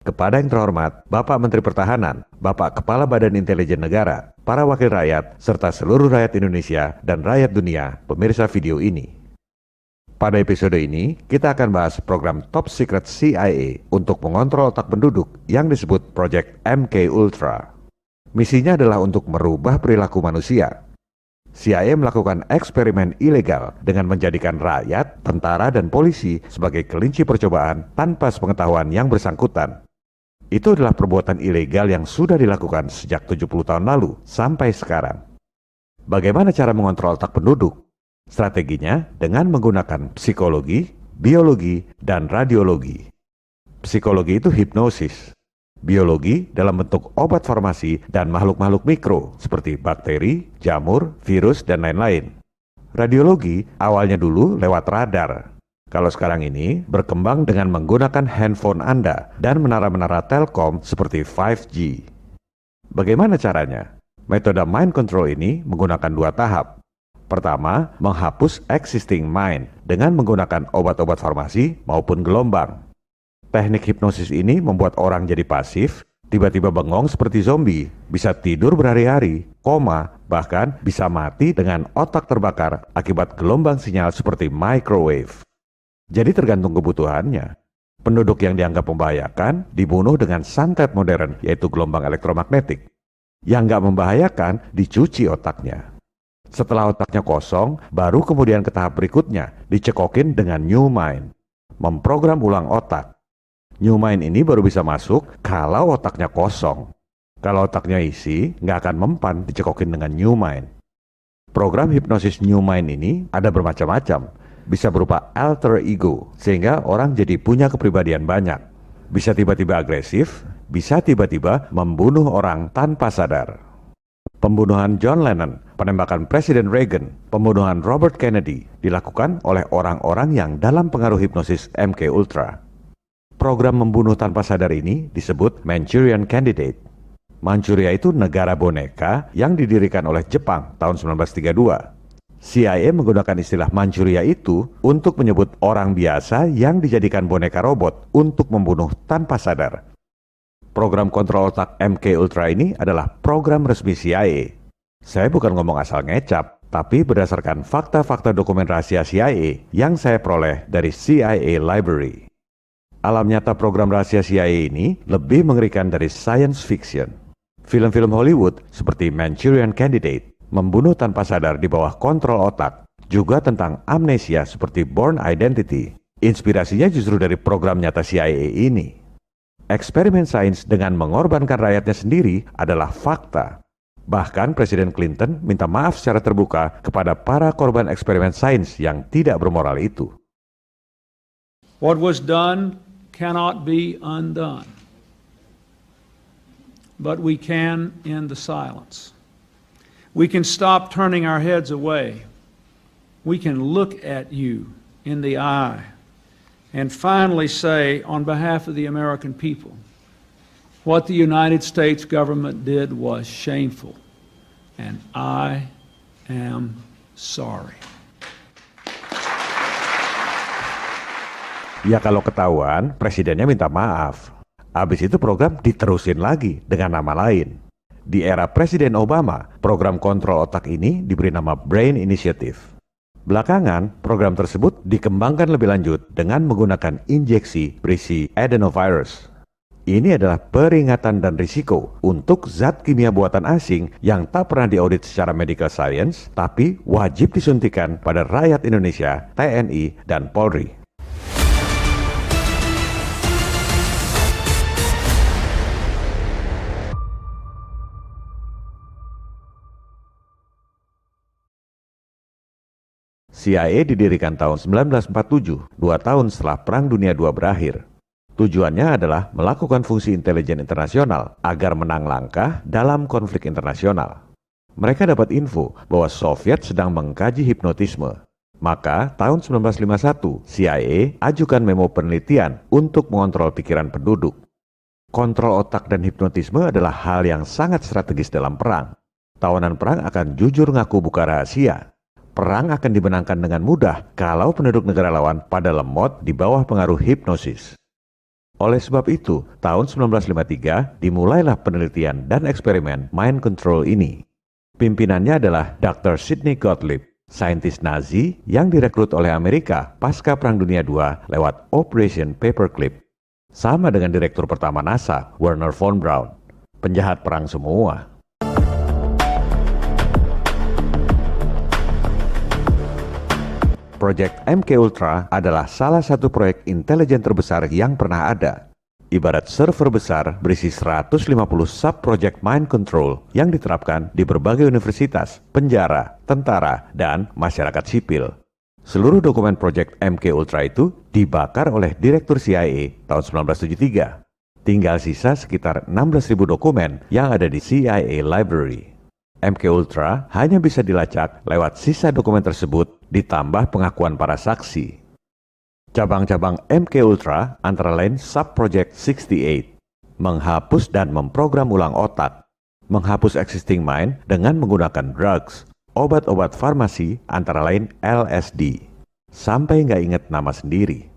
Kepada yang terhormat Bapak Menteri Pertahanan, Bapak Kepala Badan Intelijen Negara, para wakil rakyat, serta seluruh rakyat Indonesia dan rakyat dunia, pemirsa video ini. Pada episode ini, kita akan bahas program Top Secret CIA untuk mengontrol otak penduduk yang disebut Project MK Ultra. Misinya adalah untuk merubah perilaku manusia. CIA melakukan eksperimen ilegal dengan menjadikan rakyat, tentara, dan polisi sebagai kelinci percobaan tanpa sepengetahuan yang bersangkutan. Itu adalah perbuatan ilegal yang sudah dilakukan sejak 70 tahun lalu sampai sekarang. Bagaimana cara mengontrol otak penduduk? Strateginya dengan menggunakan psikologi, biologi, dan radiologi. Psikologi itu hipnosis. Biologi dalam bentuk obat farmasi dan makhluk-makhluk mikro seperti bakteri, jamur, virus, dan lain-lain. Radiologi awalnya dulu lewat radar. Kalau sekarang ini berkembang dengan menggunakan handphone Anda dan menara-menara telkom seperti 5G. Bagaimana caranya? Metode mind control ini menggunakan 2 tahap. Pertama, menghapus existing mind dengan menggunakan obat-obat farmasi maupun gelombang. Teknik hipnosis ini membuat orang jadi pasif, tiba-tiba bengong seperti zombie, bisa tidur berhari-hari, koma, bahkan bisa mati dengan otak terbakar akibat gelombang sinyal seperti microwave. Jadi tergantung kebutuhannya. Penduduk yang dianggap membahayakan dibunuh dengan santet modern, yaitu gelombang elektromagnetik. Yang nggak membahayakan dicuci otaknya. Setelah otaknya kosong, baru kemudian ke tahap berikutnya, dicekokin dengan new mind. Memprogram ulang otak. New mind ini baru bisa masuk kalau otaknya kosong. Kalau otaknya isi, nggak akan mempan dicekokin dengan new mind. Program hipnosis new mind ini ada bermacam-macam. Bisa berupa alter ego, sehingga orang jadi punya kepribadian banyak. Bisa tiba-tiba agresif, bisa tiba-tiba membunuh orang tanpa sadar. Pembunuhan John Lennon, penembakan Presiden Reagan, pembunuhan Robert Kennedy dilakukan oleh orang-orang yang dalam pengaruh hipnosis MK Ultra. Program membunuh tanpa sadar ini disebut Manchurian Candidate. Manchuria itu negara boneka yang didirikan oleh Jepang tahun 1932. CIA menggunakan istilah Manchuria itu untuk menyebut orang biasa yang dijadikan boneka robot untuk membunuh tanpa sadar. Program kontrol otak MK Ultra ini adalah program resmi CIA. Saya bukan ngomong asal ngecap, tapi berdasarkan fakta-fakta dokumen rahasia CIA yang saya peroleh dari CIA Library. Alam nyata program rahasia CIA ini lebih mengerikan dari science fiction. Film-film Hollywood seperti Manchurian Candidate, membunuh tanpa sadar di bawah kontrol otak, juga tentang amnesia seperti Bourne Identity. Inspirasinya justru dari program nyata CIA ini. Eksperimen sains dengan mengorbankan rakyatnya sendiri adalah fakta. Bahkan Presiden Clinton minta maaf secara terbuka kepada para korban eksperimen sains yang tidak bermoral itu. What was done cannot be undone. But we can end the silence. We can stop turning our heads away. We can look at you in the eye and finally say, on behalf of the American people, what the United States government did was shameful, and I am sorry. Ya kalau ketahuan, presidennya minta maaf. Habis itu program diterusin lagi dengan nama lain. Di era Presiden Obama, program kontrol otak ini diberi nama Brain Initiative. Belakangan, program tersebut dikembangkan lebih lanjut dengan menggunakan injeksi berisi adenovirus. Ini adalah peringatan dan risiko untuk zat kimia buatan asing yang tak pernah diaudit secara medical science, tapi wajib disuntikan pada rakyat Indonesia, TNI, dan Polri. CIA didirikan tahun 1947, 2 tahun setelah Perang Dunia II berakhir. Tujuannya adalah melakukan fungsi intelijen internasional agar menang langkah dalam konflik internasional. Mereka dapat info bahwa Soviet sedang mengkaji hipnotisme. Maka tahun 1951, CIA ajukan memo penelitian untuk mengontrol pikiran penduduk. Kontrol otak dan hipnotisme adalah hal yang sangat strategis dalam perang. Tawanan perang akan jujur ngaku buka rahasia. Perang akan dimenangkan dengan mudah kalau penduduk negara lawan pada lemot di bawah pengaruh hipnosis. Oleh sebab itu, tahun 1953 dimulailah penelitian dan eksperimen mind control ini. Pimpinannya adalah Dr. Sidney Gottlieb, saintis Nazi yang direkrut oleh Amerika pasca Perang Dunia II lewat Operation Paperclip. Sama dengan direktur pertama NASA, Wernher von Braun. Penjahat perang semua. Proyek MK Ultra adalah salah satu proyek intelijen terbesar yang pernah ada. Ibarat server besar berisi 150 sub-project mind control yang diterapkan di berbagai universitas, penjara, tentara, dan masyarakat sipil. Seluruh dokumen proyek MK Ultra itu dibakar oleh Direktur CIA tahun 1973. Tinggal sisa sekitar 16.000 dokumen yang ada di CIA Library. MK Ultra hanya bisa dilacak lewat sisa dokumen tersebut ditambah pengakuan para saksi. Cabang-cabang MK Ultra antara lain Sub-Project 68, menghapus dan memprogram ulang otak, menghapus existing mind dengan menggunakan drugs, obat-obat farmasi antara lain LSD, sampai nggak inget nama sendiri.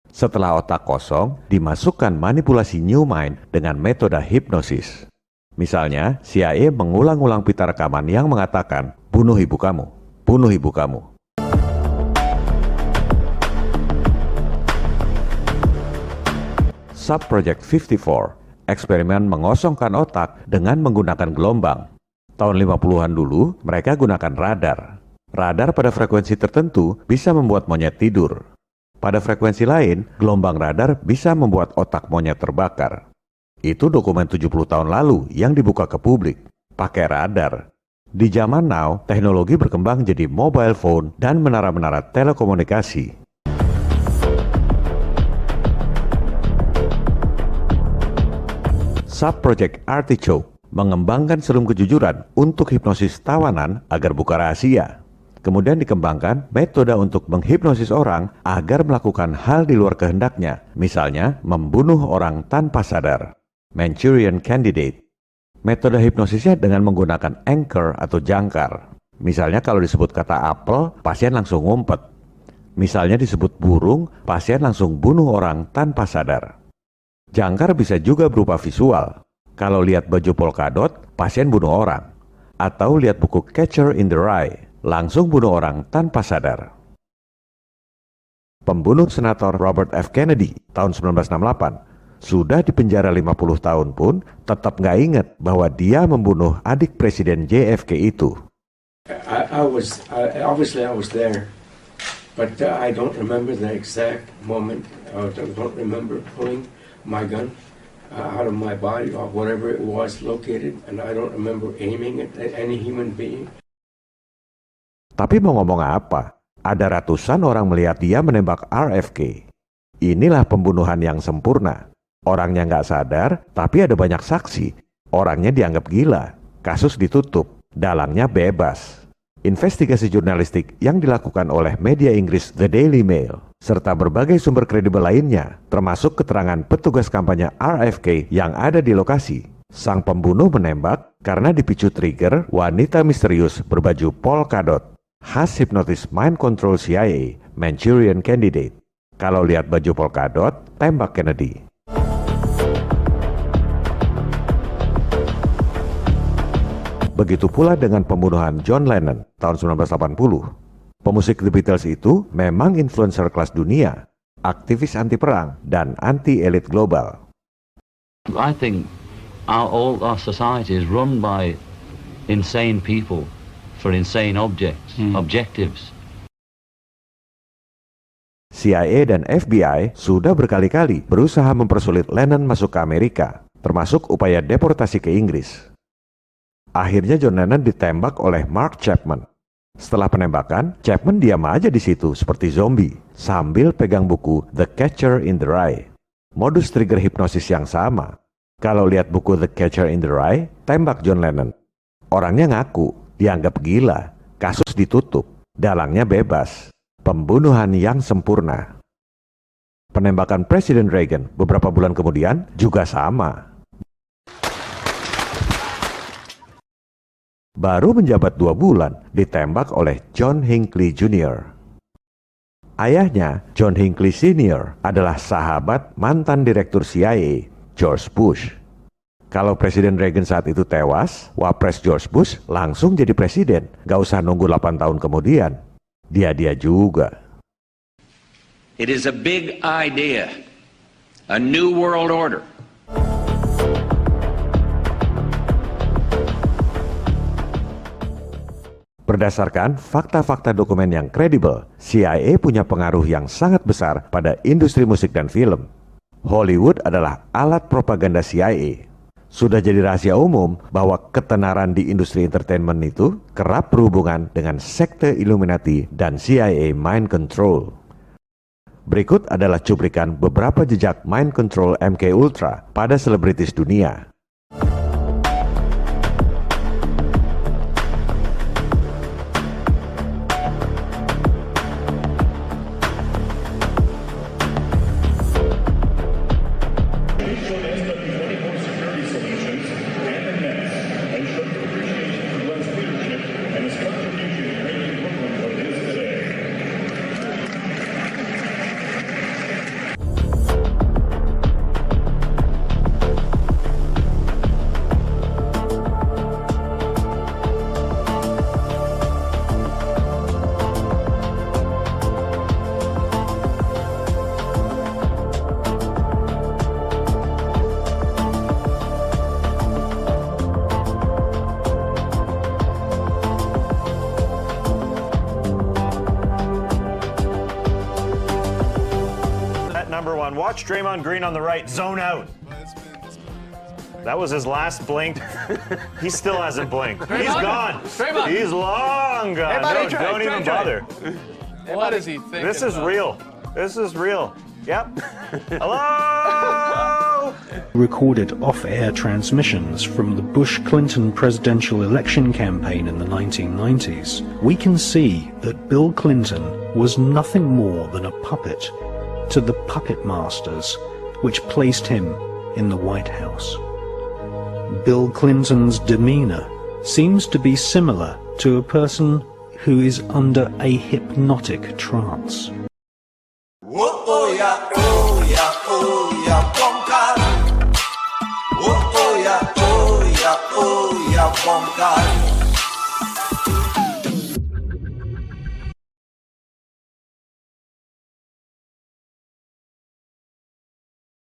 Setelah otak kosong, dimasukkan manipulasi new mind dengan metode hipnosis. Misalnya, CIA mengulang-ulang pita rekaman yang mengatakan, bunuh ibu kamu, bunuh ibu kamu. Sub-Project 54, eksperimen mengosongkan otak dengan menggunakan gelombang. Tahun 50-an dulu, mereka gunakan radar. Radar pada frekuensi tertentu bisa membuat monyet tidur. Pada frekuensi lain, gelombang radar bisa membuat otak monyet terbakar. Itu dokumen 70 tahun lalu yang dibuka ke publik, pakai radar. Di zaman now, teknologi berkembang jadi mobile phone dan menara-menara telekomunikasi. Sub-Project Artichoke mengembangkan serum kejujuran untuk hipnosis tawanan agar buka rahasia. Kemudian dikembangkan metode untuk menghipnosis orang agar melakukan hal di luar kehendaknya, misalnya membunuh orang tanpa sadar. Manchurian Candidate. Metode hipnosisnya dengan menggunakan anchor atau jangkar. Misalnya kalau disebut kata apel, pasien langsung ngumpet. Misalnya disebut burung, pasien langsung bunuh orang tanpa sadar. Jangkar bisa juga berupa visual. Kalau lihat baju polkadot, pasien bunuh orang. Atau lihat buku Catcher in the Rye, langsung bunuh orang tanpa sadar. Pembunuh Senator Robert F. Kennedy tahun 1968 sudah dipenjara 50 tahun pun tetap nggak ingat bahwa dia membunuh adik Presiden JFK itu. Obviously I was there, but I don't remember the exact moment. I don't remember pulling my gun out of my body or whatever it was located, and I don't remember aiming at any human being. Tapi mau ngomong apa? Ada ratusan orang melihat dia menembak RFK. Inilah pembunuhan yang sempurna. Orangnya nggak sadar, tapi ada banyak saksi. Orangnya dianggap gila. Kasus ditutup. Dalangnya bebas. Investigasi jurnalistik yang dilakukan oleh media Inggris The Daily Mail, serta berbagai sumber kredibel lainnya, termasuk keterangan petugas kampanye RFK yang ada di lokasi. Sang pembunuh menembak karena dipicu trigger wanita misterius berbaju polkadot. Khas hipnotis mind control CIA, Manchurian Candidate. Kalau lihat baju polkadot, tembak Kennedy. Begitu pula dengan pembunuhan John Lennon tahun 1980. Pemusik The Beatles itu memang influencer kelas dunia, aktivis anti perang dan anti elit global. I think all our society is run by insane people for insane objectives. CIA dan FBI sudah berkali-kali berusaha mempersulit Lennon masuk ke Amerika, termasuk upaya deportasi ke Inggris. Akhirnya John Lennon ditembak oleh Mark Chapman. Setelah penembakan, Chapman diam aja di situ seperti zombie sambil pegang buku The Catcher in the Rye. Modus trigger hipnosis yang sama. Kalau lihat buku The Catcher in the Rye, tembak John Lennon. Orangnya ngaku, dianggap gila, kasus ditutup, dalangnya bebas. Pembunuhan yang sempurna. Penembakan Presiden Reagan beberapa bulan kemudian juga sama. Baru menjabat 2 bulan, ditembak oleh John Hinckley Jr. Ayahnya, John Hinckley Sr., adalah sahabat mantan direktur CIA, George Bush. Kalau Presiden Reagan saat itu tewas, Wapres George Bush langsung jadi presiden. Gak usah nunggu 8 tahun kemudian. Dia juga. It is a big idea, a new world order. Berdasarkan fakta-fakta dokumen yang kredibel, CIA punya pengaruh yang sangat besar pada industri musik dan film. Hollywood adalah alat propaganda CIA. Sudah jadi rahasia umum bahwa ketenaran di industri entertainment itu kerap berhubungan dengan sekte Illuminati dan CIA mind control. Berikut adalah cuplikan beberapa jejak mind control MK Ultra pada selebritis dunia. Number one, watch Draymond Green on the right, zone out. That was his last blink. He still hasn't blinked. He's gone. He's long gone. Hey, buddy, Don't even bother. What is he thinking? This is about? real. This is real. Yep. Hello? Recorded off-air transmissions from the Bush-Clinton presidential election campaign in the 1990s, we can see that Bill Clinton was nothing more than a puppet to the puppet masters which placed him in the White House. Bill Clinton's demeanor seems to be similar to a person who is under a hypnotic trance. Oh yeah, oh yeah, oh yeah, bongkar. Oh yeah, oh yeah, oh yeah, bongkar.